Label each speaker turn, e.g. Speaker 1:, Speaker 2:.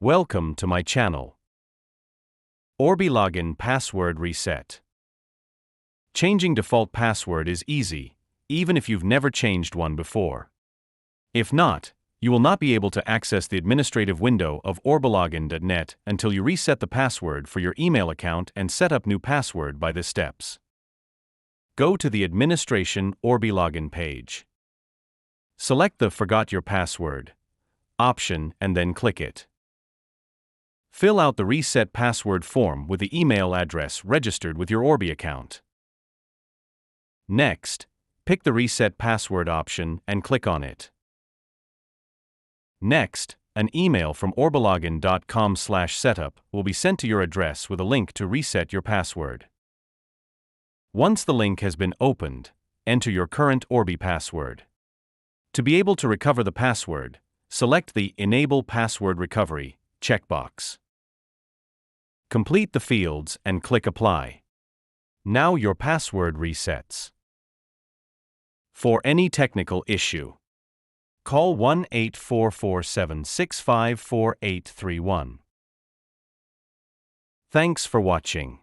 Speaker 1: Welcome to my channel. Orbi login password reset. Changing default password is easy, even if you've never changed one before. If not, you will not be able to access the administrative window of orbilogin.net until you reset the password for your email account and set up new password by the steps. Go to the Administration Orbi login page. Select the Forgot Your Password option and then click it. Fill out the reset password form with the email address registered with your Orbi account. Next, pick the Reset Password option and click on it. Next, an email from orbilogin.com/setup will be sent to your address with a link to reset your password. Once the link has been opened, enter your current Orbi password. To be able to recover the password, select the Enable Password Recovery checkbox. Complete the fields and click Apply. Now your password resets. For any technical issue, call 1-844-765-4831. Thanks for watching.